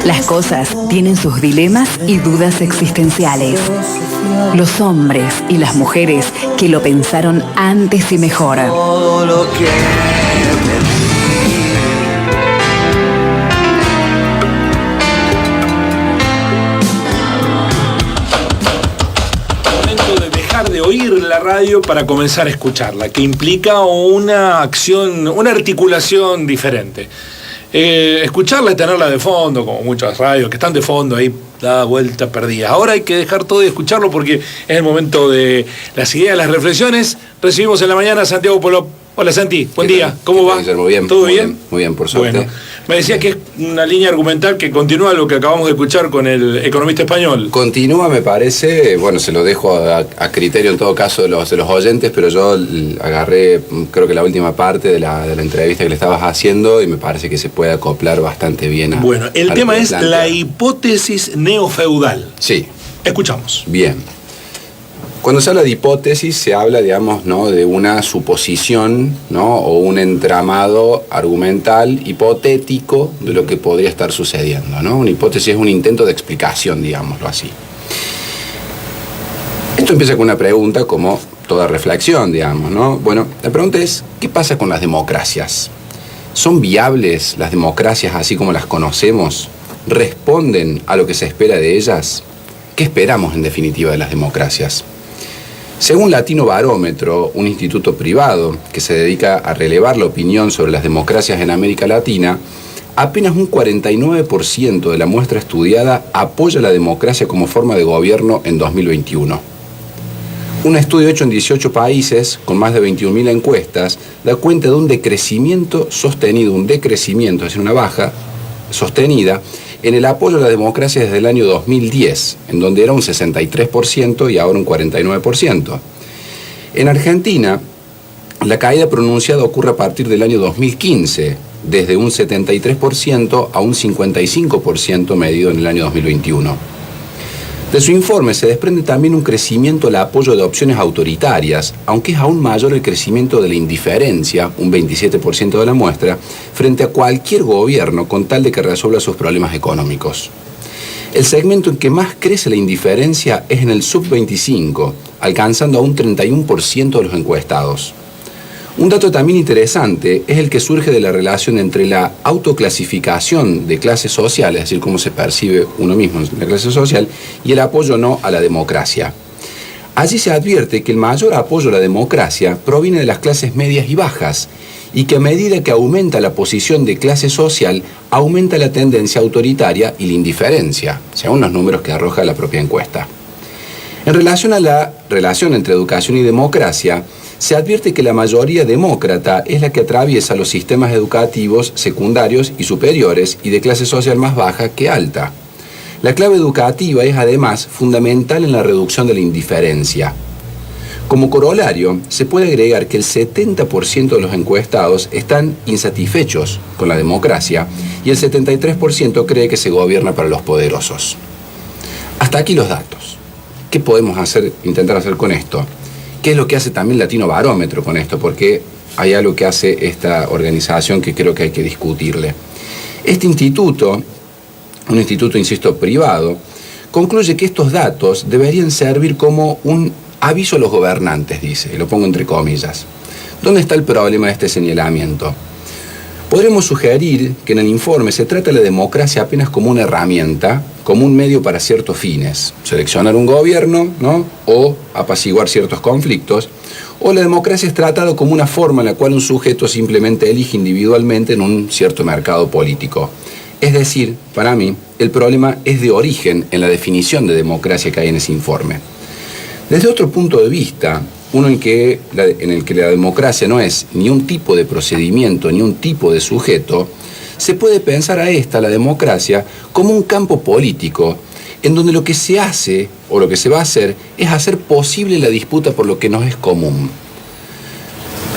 Las cosas tienen sus dilemas y dudas existenciales. Los hombres y las mujeres que lo pensaron antes y mejor. De oír la radio para comenzar a escucharla, que implica una acción, una articulación diferente. Escucharla y tenerla de fondo, como muchas radios que están de fondo ahí, da vuelta perdida. Ahora hay que dejar todo y escucharlo porque es el momento de las ideas, las reflexiones. Recibimos en la mañana a Santiago Polop. Hola Santi, buen día, ¿cómo va? Muy bien. ¿Todo bien? Muy bien, por suerte. Bueno, me decía que es una línea argumental que continúa lo que acabamos de escuchar con el economista español. Continúa, me parece, bueno, se lo dejo a criterio en todo caso de los oyentes, pero yo agarré, creo que la última parte de la entrevista que le estabas haciendo y me parece que se puede acoplar bastante bien a... Bueno, el tema es la hipótesis neofeudal. Sí. Escuchamos. Bien. Cuando se habla de hipótesis, se habla, digamos, ¿no?, de una suposición, ¿no?, o un entramado argumental hipotético de lo que podría estar sucediendo, ¿no? Una hipótesis es un intento de explicación, digámoslo así. Esto empieza con una pregunta, como toda reflexión, digamos, ¿no? Bueno, la pregunta es, ¿qué pasa con las democracias? ¿Son viables las democracias así como las conocemos? ¿Responden a lo que se espera de ellas? ¿Qué esperamos, en definitiva, de las democracias? Según Latino Barómetro, un instituto privado que se dedica a relevar la opinión sobre las democracias en América Latina, apenas un 49% de la muestra estudiada apoya la democracia como forma de gobierno en 2021. Un estudio hecho en 18 países, con más de 21.000 encuestas, da cuenta de un decrecimiento sostenido, es decir, una baja sostenida, en el apoyo a la democracia desde el año 2010, en donde era un 63% y ahora un 49%. En Argentina, la caída pronunciada ocurre a partir del año 2015, desde un 73% a un 55% medido en el año 2021. De su informe se desprende también un crecimiento al apoyo de opciones autoritarias, aunque es aún mayor el crecimiento de la indiferencia, un 27% de la muestra, frente a cualquier gobierno con tal de que resuelva sus problemas económicos. El segmento en que más crece la indiferencia es en el sub-25, alcanzando a un 31% de los encuestados. Un dato también interesante es el que surge de la relación entre la autoclasificación de clases sociales, es decir, cómo se percibe uno mismo en la clase social, y el apoyo no a la democracia. Allí se advierte que el mayor apoyo a la democracia proviene de las clases medias y bajas, y que a medida que aumenta la posición de clase social, aumenta la tendencia autoritaria y la indiferencia, según los números que arroja la propia encuesta. En relación a la relación entre educación y democracia, se advierte que la mayoría demócrata es la que atraviesa los sistemas educativos secundarios y superiores y de clase social más baja que alta. La clave educativa es además fundamental en la reducción de la indiferencia. Como corolario, se puede agregar que el 70% de los encuestados están insatisfechos con la democracia y el 73% cree que se gobierna para los poderosos. Hasta aquí los datos. ¿Qué podemos intentar hacer con esto? ¿Qué es lo que hace también Latino Barómetro con esto? Porque hay algo que hace esta organización que creo que hay que discutirle. Este instituto, un instituto, insisto, privado, concluye que estos datos deberían servir como un aviso a los gobernantes, dice, y lo pongo entre comillas. ¿Dónde está el problema de este señalamiento? Podremos sugerir que en el informe se trata de la democracia apenas como una herramienta, como un medio para ciertos fines, seleccionar un gobierno, ¿no?, o apaciguar ciertos conflictos, o la democracia es tratada como una forma en la cual un sujeto simplemente elige individualmente en un cierto mercado político. Es decir, para mí, el problema es de origen en la definición de democracia que hay en ese informe. Desde otro punto de vista, uno en el que la democracia no es ni un tipo de procedimiento ni un tipo de sujeto, se puede pensar a la democracia, como un campo político en donde lo que se hace o lo que se va a hacer es hacer posible la disputa por lo que nos es común.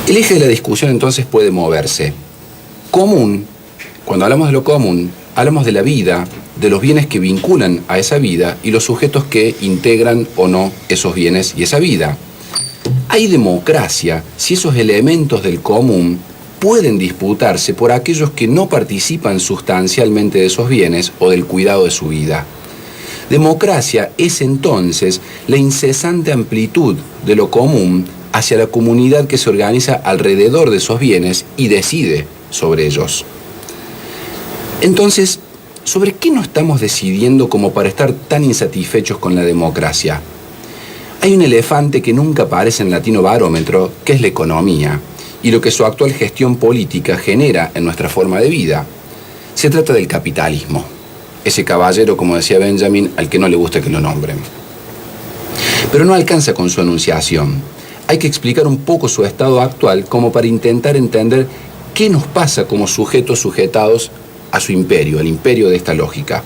El eje de la discusión entonces puede moverse. Común, cuando hablamos de lo común, hablamos de la vida, de los bienes que vinculan a esa vida y los sujetos que integran o no esos bienes y esa vida. Hay democracia si esos elementos del común pueden disputarse por aquellos que no participan sustancialmente de esos bienes o del cuidado de su vida. Democracia es entonces la incesante amplitud de lo común hacia la comunidad que se organiza alrededor de esos bienes y decide sobre ellos. Entonces, ¿sobre qué no estamos decidiendo como para estar tan insatisfechos con la democracia? Hay un elefante que nunca aparece en Latino Barómetro, que es la economía, y lo que su actual gestión política genera en nuestra forma de vida. Se trata del capitalismo, ese caballero, como decía Benjamin, al que no le gusta que lo nombren. Pero no alcanza con su anunciación. Hay que explicar un poco su estado actual como para intentar entender qué nos pasa como sujetos sujetados a su imperio, el imperio de esta lógica.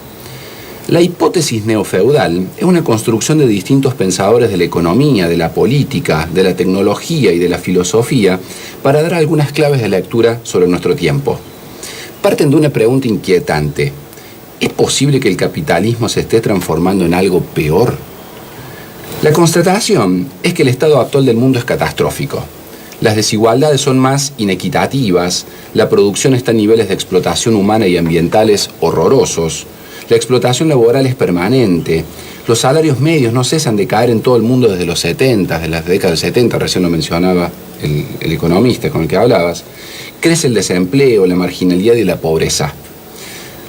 La hipótesis neofeudal es una construcción de distintos pensadores de la economía, de la política, de la tecnología y de la filosofía para dar algunas claves de lectura sobre nuestro tiempo. Parten de una pregunta inquietante. ¿Es posible que el capitalismo se esté transformando en algo peor? La constatación es que el estado actual del mundo es catastrófico. Las desigualdades son más inequitativas, la producción está a niveles de explotación humana y ambientales horrorosos, la explotación laboral es permanente, los salarios medios no cesan de caer en todo el mundo desde los 70, de las décadas del 70, recién lo mencionaba el economista con el que hablabas, crece el desempleo, la marginalidad y la pobreza.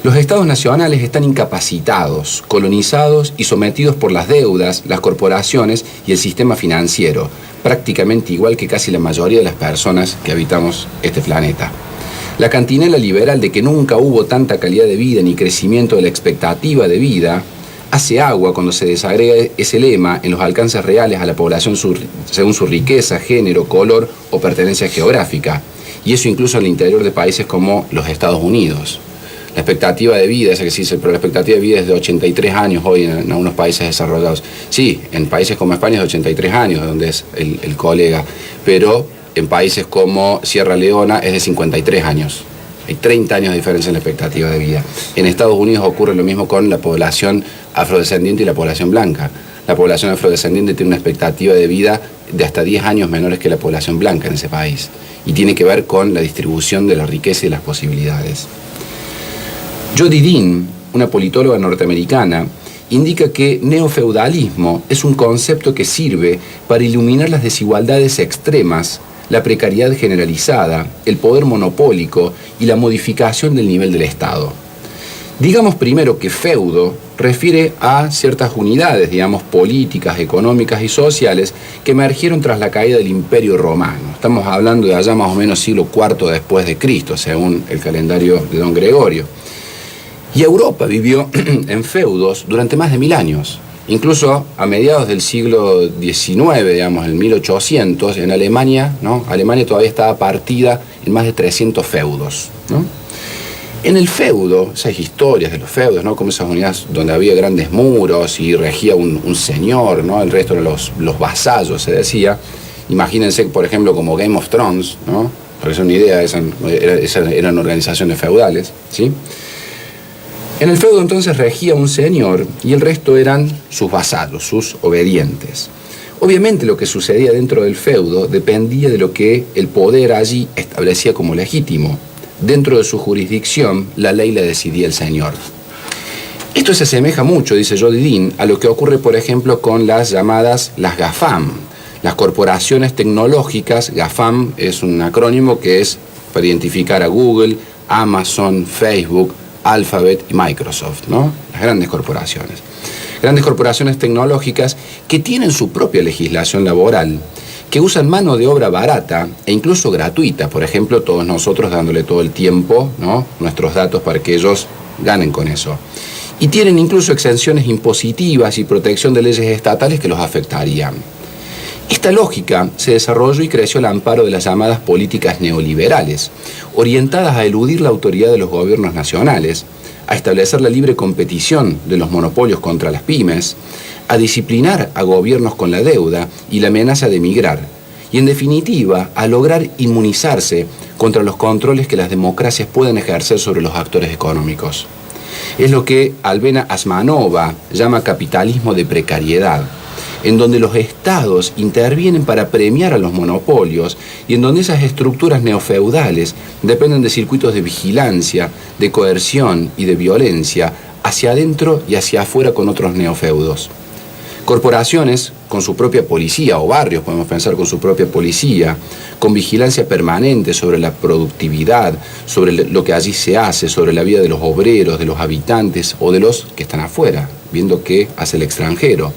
Los estados nacionales están incapacitados, colonizados y sometidos por las deudas, las corporaciones y el sistema financiero, prácticamente igual que casi la mayoría de las personas que habitamos este planeta. La cantinela liberal de que nunca hubo tanta calidad de vida ni crecimiento de la expectativa de vida hace agua cuando se desagrega ese lema en los alcances reales a la población según su riqueza, género, color o pertenencia geográfica, y eso incluso en el interior de países como los Estados Unidos. La expectativa de vida, esa que se dice, pero la expectativa de vida es de 83 años hoy en algunos países desarrollados. Sí, en países como España es de 83 años, donde es el colega, pero en países como Sierra Leona es de 53 años. Hay 30 años de diferencia en la expectativa de vida. En Estados Unidos ocurre lo mismo con la población afrodescendiente y la población blanca. La población afrodescendiente tiene una expectativa de vida de hasta 10 años menores que la población blanca en ese país. Y tiene que ver con la distribución de la riqueza y las posibilidades. Jodi Dean, una politóloga norteamericana, indica que neofeudalismo es un concepto que sirve para iluminar las desigualdades extremas, la precariedad generalizada, el poder monopólico y la modificación del nivel del Estado. Digamos primero que feudo refiere a ciertas unidades, digamos, políticas, económicas y sociales que emergieron tras la caída del Imperio Romano. Estamos hablando de allá más o menos siglo IV después de Cristo, según el calendario de Don Gregorio. Y Europa vivió en feudos durante más de 1000 años. Incluso a mediados del siglo XIX, digamos, en 1800, en Alemania, ¿no? Alemania todavía estaba partida en más de 300 feudos, ¿no? En el feudo, esas historias de los feudos, ¿no? Como esas unidades donde había grandes muros y regía un señor, ¿no? El resto eran los vasallos, se decía. Imagínense, por ejemplo, como Game of Thrones, ¿no? Para que sea una idea, esas eran organizaciones feudales, ¿sí? En el feudo entonces regía un señor y el resto eran sus vasallos, sus obedientes. Obviamente lo que sucedía dentro del feudo dependía de lo que el poder allí establecía como legítimo. Dentro de su jurisdicción, la ley la decidía el señor. Esto se asemeja mucho, dice Jodi Dean, a lo que ocurre, por ejemplo, con las llamadas las GAFAM, las corporaciones tecnológicas. GAFAM es un acrónimo que es para identificar a Google, Amazon, Facebook, Alphabet y Microsoft, ¿no? Las grandes corporaciones. Grandes corporaciones tecnológicas que tienen su propia legislación laboral, que usan mano de obra barata e incluso gratuita, por ejemplo, todos nosotros dándole todo el tiempo, ¿no? Nuestros datos para que ellos ganen con eso. Y tienen incluso exenciones impositivas y protección de leyes estatales que los afectarían. Esta lógica se desarrolló y creció al amparo de las llamadas políticas neoliberales, orientadas a eludir la autoridad de los gobiernos nacionales, a establecer la libre competición de los monopolios contra las pymes, a disciplinar a gobiernos con la deuda y la amenaza de emigrar, y en definitiva a lograr inmunizarse contra los controles que las democracias pueden ejercer sobre los actores económicos. Es lo que Albena Asmanova llama capitalismo de precariedad. en donde los estados intervienen para premiar a los monopolios y en donde esas estructuras neofeudales dependen de circuitos de vigilancia, de coerción y de violencia hacia adentro y hacia afuera con otros neofeudos. Corporaciones con su propia policía, o barrios, podemos pensar, con su propia policía, con vigilancia permanente sobre la productividad, sobre lo que allí se hace, sobre la vida de los obreros, de los habitantes o de los que están afuera, viendo qué hace el extranjero.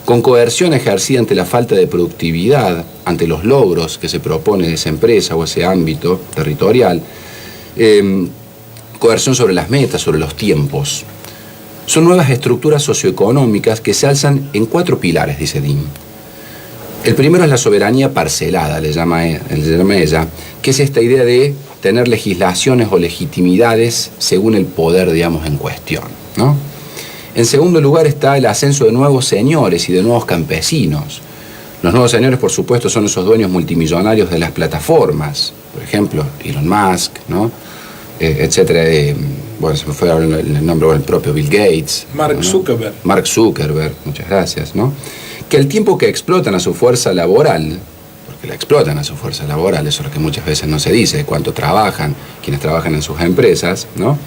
Con coerción ejercida ante la falta de productividad, ante los logros que se propone esa empresa o ese ámbito territorial, coerción sobre las metas, sobre los tiempos. Son nuevas estructuras socioeconómicas que se alzan en 4 pilares, dice Dean. El primero es la soberanía parcelada, le llama ella, que es esta idea de tener legislaciones o legitimidades según el poder, digamos, en cuestión, ¿no? En segundo lugar está el ascenso de nuevos señores y de nuevos campesinos. Los nuevos señores, por supuesto, son esos dueños multimillonarios de las plataformas, por ejemplo, Elon Musk, ¿no? Etcétera. Bueno, se me fue el nombre del propio Bill Gates. Mark Zuckerberg. Mark Zuckerberg, muchas gracias, ¿no? Que al tiempo que explotan a su fuerza laboral, porque la explotan a su fuerza laboral, eso es lo que muchas veces no se dice, cuánto trabajan, quienes trabajan en sus empresas, ¿no?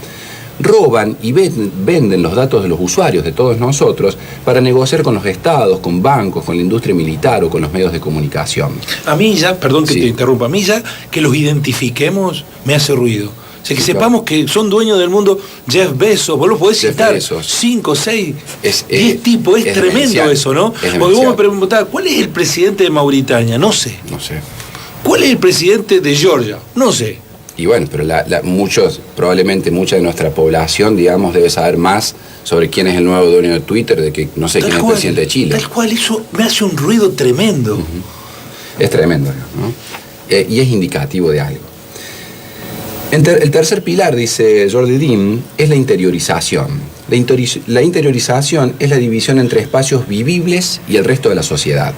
Roban y venden los datos de los usuarios, de todos nosotros, para negociar con los estados, con bancos, con la industria militar o con los medios de comunicación. A mí ya, perdón que Sí. te interrumpa, a mí ya que los identifiquemos me hace ruido. O sea, que Sí, sepamos que son dueños del mundo. Jeff Bezos, vos lo podés Jeff citar, Bezos. 5, 6, Es 10 tipos, es tremendo demencial. eso, ¿no? Es Porque vos demencial. me preguntabas, ¿cuál es el presidente de Mauritania? No sé. No sé. ¿Cuál es el presidente de Georgia? No sé. Y bueno, pero probablemente mucha de nuestra población, digamos, debe saber más sobre quién es el nuevo dueño de Twitter, de que no sé quién es el presidente de Chile. Tal cual, eso me hace un ruido tremendo. Es tremendo, ¿no? Y es indicativo de algo. El tercer pilar, dice Jordi Dean, es la interiorización. La interiorización es la división entre espacios vivibles y el resto de la sociedad.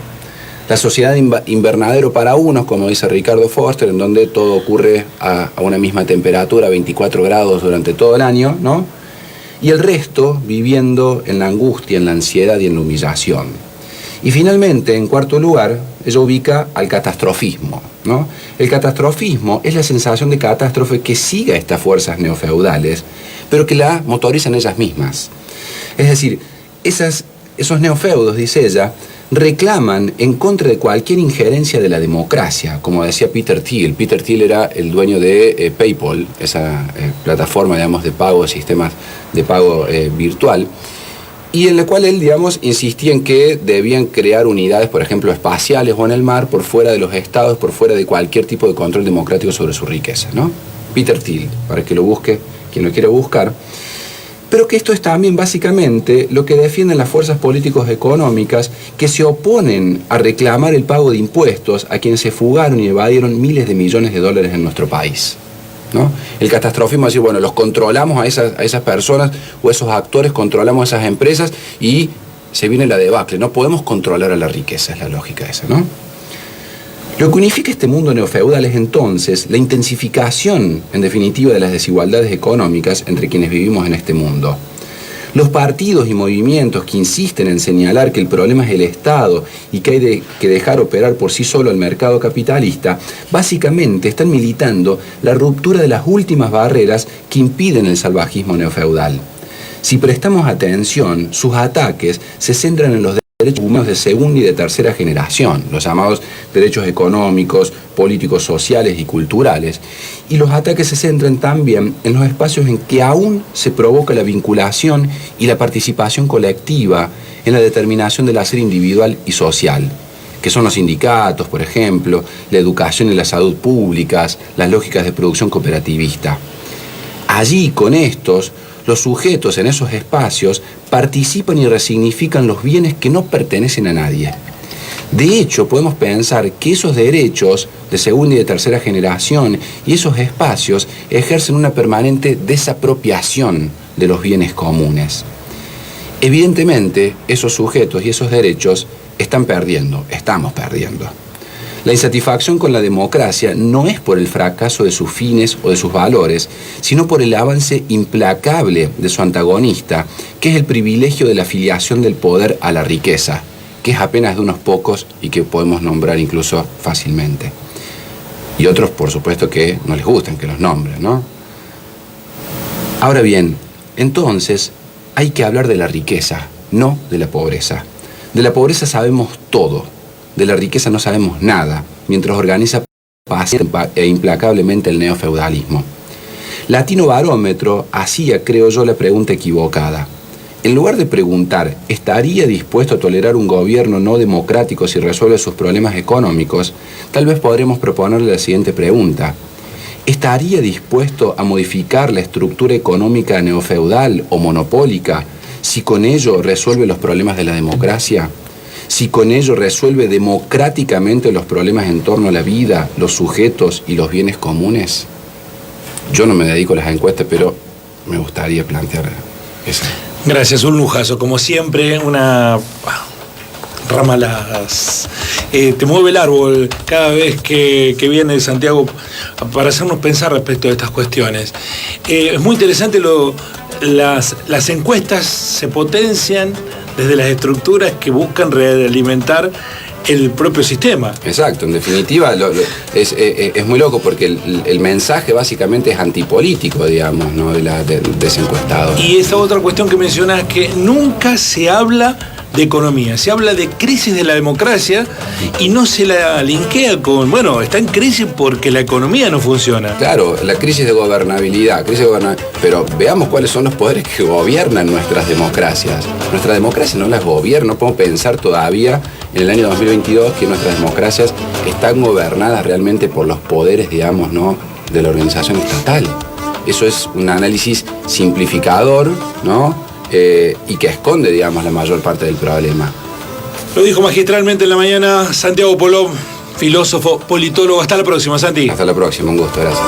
La sociedad invernadero para unos, como dice Ricardo Foster, en donde todo ocurre a una misma temperatura, 24 grados durante todo el año, ¿no? Y el resto viviendo en la angustia, en la ansiedad y en la humillación. Y finalmente, en cuarto lugar, ella ubica al catastrofismo, ¿no? El catastrofismo es la sensación de catástrofe que sigue a estas fuerzas neofeudales, pero que la motorizan ellas mismas. Es decir, esos neofeudos, dice ella, reclaman en contra de cualquier injerencia de la democracia, como decía Peter Thiel. Peter Thiel era el dueño de PayPal, esa plataforma, digamos, de pago, sistemas de pago virtual, y en la cual él, digamos, insistía en que debían crear unidades, por ejemplo, espaciales o en el mar, por fuera de los estados, por fuera de cualquier tipo de control democrático sobre su riqueza, ¿no? Peter Thiel, para que lo busque quien lo quiera buscar. Pero que esto es también básicamente lo que defienden las fuerzas políticos económicas que se oponen a reclamar el pago de impuestos a quienes se fugaron y evadieron miles de millones de dólares en nuestro país, ¿no? El catastrofismo es decir, bueno, los controlamos a esas personas o esos actores, controlamos a esas empresas y se viene la debacle. No podemos controlar a la riqueza, es la lógica esa, ¿no? Lo que unifica este mundo neofeudal es entonces la intensificación, en definitiva, de las desigualdades económicas entre quienes vivimos en este mundo. Los partidos y movimientos que insisten en señalar que el problema es el Estado y que hay que dejar operar por sí solo el mercado capitalista, básicamente están militando la ruptura de las últimas barreras que impiden el salvajismo neofeudal. Si prestamos atención, sus ataques se centran en los derechos humanos de segunda y de tercera generación, los llamados derechos económicos, políticos, sociales y culturales, y los ataques se centran también en los espacios en que aún se provoca la vinculación y la participación colectiva en la determinación del hacer individual y social, que son los sindicatos, por ejemplo, la educación y la salud públicas, las lógicas de producción cooperativista. Allí, con estos, los sujetos en esos espacios participan y resignifican los bienes que no pertenecen a nadie. De hecho, podemos pensar que esos derechos de segunda y de tercera generación y esos espacios ejercen una permanente desapropiación de los bienes comunes. Evidentemente, esos sujetos y esos derechos estamos perdiendo. La insatisfacción con la democracia no es por el fracaso de sus fines o de sus valores, sino por el avance implacable de su antagonista, que es el privilegio de la afiliación del poder a la riqueza, que es apenas de unos pocos y que podemos nombrar incluso fácilmente. Y otros, por supuesto, que no les gustan que los nombren, ¿no? Ahora bien, entonces hay que hablar de la riqueza, no de la pobreza. De la pobreza sabemos todo, de la riqueza no sabemos nada, mientras organiza paciente e implacablemente el neofeudalismo. Latino Barómetro hacía, creo yo, la pregunta equivocada. En lugar de preguntar, ¿estaría dispuesto a tolerar un gobierno no democrático si resuelve sus problemas económicos? Tal vez podremos proponerle la siguiente pregunta. ¿Estaría dispuesto a modificar la estructura económica neofeudal o monopólica si con ello resuelve los problemas de la democracia? Si con ello resuelve democráticamente los problemas en torno a la vida, los sujetos y los bienes comunes? Yo no me dedico a las encuestas, pero me gustaría plantear eso. Gracias, un lujazo. Como siempre, una ramaladas. Te mueve el árbol cada vez que viene Santiago para hacernos pensar respecto a estas cuestiones. Es muy interesante, las encuestas se potencian desde las estructuras que buscan realimentar el propio sistema. Exacto, en definitiva es muy loco porque el mensaje básicamente es antipolítico, digamos, ¿no? de ese encuestado. Y esa otra cuestión que mencionas, que nunca se habla de economía, se habla de crisis de la democracia y no se la linkea con, bueno, está en crisis porque la economía no funciona. Claro, la crisis de gobernabilidad, pero veamos cuáles son los poderes que gobiernan nuestras democracias. Nuestras democracias no las gobiernan, no podemos pensar todavía en el año 2022 que nuestras democracias están gobernadas realmente por los poderes, digamos, ¿no?, de la organización estatal. Eso es un análisis simplificador, ¿no?, y que esconde, digamos, la mayor parte del problema. Lo dijo magistralmente en la mañana Santiago Poló, filósofo, politólogo. Hasta la próxima, Santi. Hasta la próxima, un gusto, gracias.